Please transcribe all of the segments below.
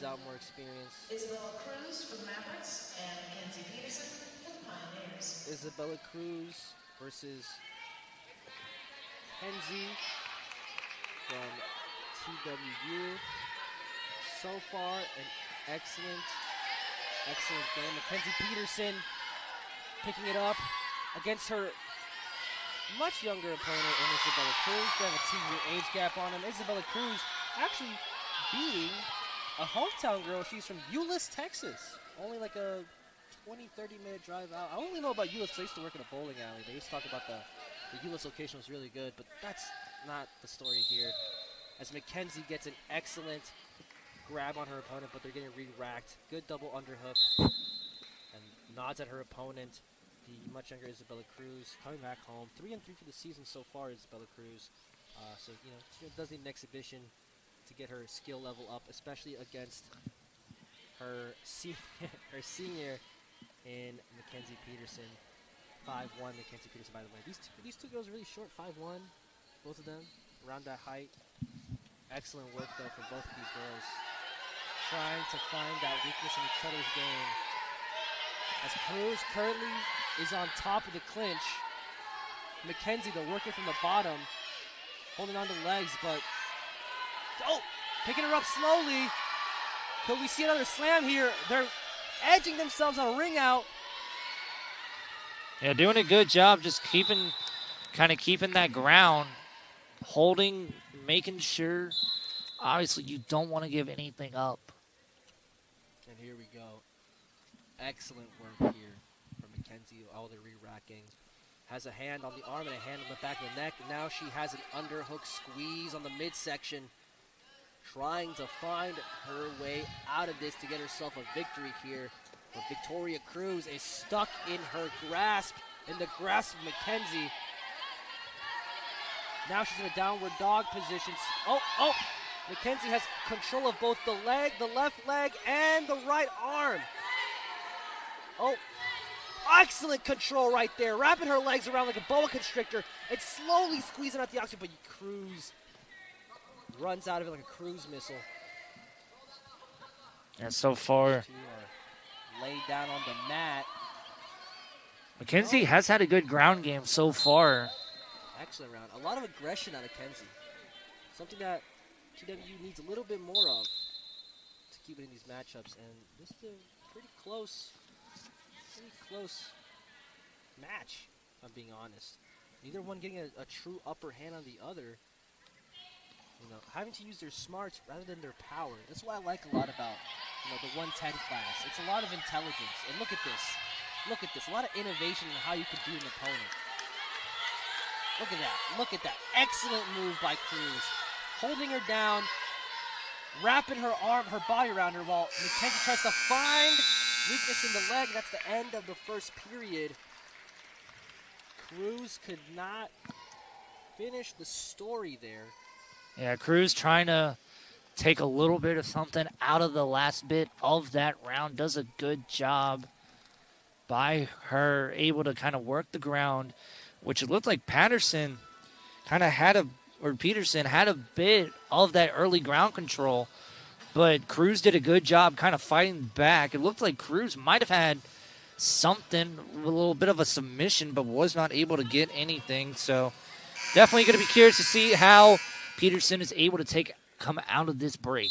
Cruz out more experience. Isabella Cruz for the Mavericks and Mackenzie Peterson for the Pioneers. Isabella Cruz versus Kenzie from TWU. So far, an excellent game. Mackenzie Peterson picking it up against her much younger opponent in Isabella Cruz. They have a 2-year age gap on them. Isabella Cruz actually beating a hometown girl. She's from Euless, Texas. Only like a 20, 30-minute drive out. I only know about Euless because I used to work in a bowling alley. They used to talk about the Euless location was really good, but that's not the story here. As Mackenzie gets an excellent grab on her opponent, but they're getting re-racked. Good double underhook and nods at her opponent. The much younger Isabella Cruz coming back home. 3-3 for the season so far, Isabella Cruz. So, she does need an exhibition to get her skill level up, especially against her senior in Mackenzie Peterson. 5'1", Mackenzie Peterson, by the way. These two girls are really short, 5'1", both of them, around that height. Excellent work, though, from both of these girls. Trying to find that weakness in each other's game. As Cruz currently is on top of the clinch. Mackenzie, though, working from the bottom, holding on to legs, but picking her up slowly. Could we see another slam here? They're edging themselves on a ring out. Yeah, doing a good job just keeping that ground, holding, making sure. Obviously, you don't want to give anything up. And here we go. Excellent work here from Mackenzie. All the re-racking. Has a hand on the arm and a hand on the back of the neck. Now she has an underhook squeeze on the midsection. Trying to find her way out of this to get herself a victory here. But Victoria Cruz is stuck in her grasp, in the grasp of Mackenzie. Now she's in a downward dog position. Mackenzie has control of both the left leg, and the right arm. Excellent control right there. Wrapping her legs around like a boa constrictor and slowly squeezing out the oxygen, but Cruz runs out of it like a cruise missile. And so far, laid down on the mat. Mackenzie has had a good ground game so far. Excellent round. A lot of aggression out of Kenzie. Something that TWU needs a little bit more of to keep it in these matchups. And this is a pretty close match, if I'm being honest. Neither one getting a true upper hand on the other. Having to use their smarts rather than their power. That's what I like a lot about, the 110 class. It's a lot of intelligence. And look at this. A lot of innovation in how you could beat an opponent. Look at that. Excellent move by Cruz. Holding her down, wrapping her body around her while Mackenzie tries to find weakness in the leg. That's the end of the first period. Cruz could not finish the story there. Yeah, Cruz trying to take a little bit of something out of the last bit of that round. Does a good job by her, able to kind of work the ground, which it looked like Peterson had a bit of that early ground control, but Cruz did a good job kind of fighting back. It looked like Cruz might have had something, a little bit of a submission, but was not able to get anything. So definitely going to be curious to see how Peterson is able to come out of this break.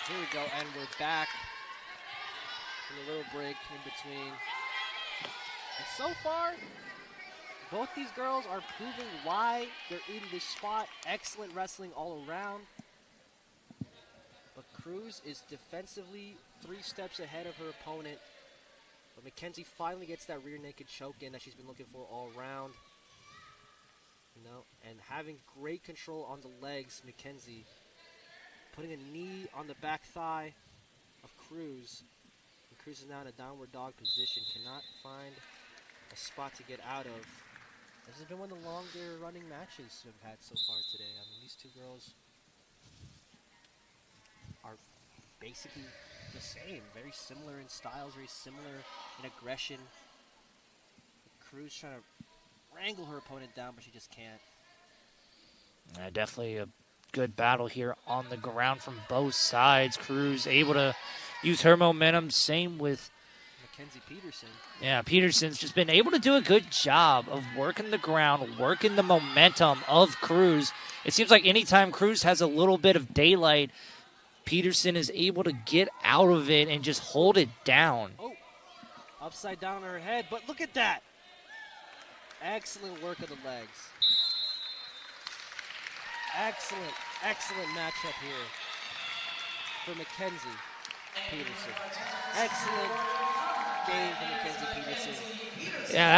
Here we go, and we're back in a little break in between. And so far, both these girls are proving why they're in this spot. Excellent wrestling all around. But Cruz is defensively 3 steps ahead of her opponent. But Mackenzie finally gets that rear naked choke in that she's been looking for all around. And having great control on the legs, Mackenzie putting a knee on the back thigh of Cruz. And Cruz is now in a downward dog position, cannot find a spot to get out of. This has been one of the longer running matches we've had so far today. I mean, these two girls are basically the same, very similar in styles, very similar in aggression. Cruz trying to wrangle her opponent down, but she just can't. Definitely a good battle here on the ground from both sides. Cruz able to use her momentum. Same with Mackenzie Peterson. Yeah, Peterson's just been able to do a good job of working the ground, working the momentum of Cruz. It seems like anytime Cruz has a little bit of daylight, Peterson is able to get out of it and just hold it down. Oh, upside down on her head, but look at that. Excellent work of the legs. Excellent, excellent matchup here for Mackenzie Peterson. Excellent game for Mackenzie Peterson. Yeah,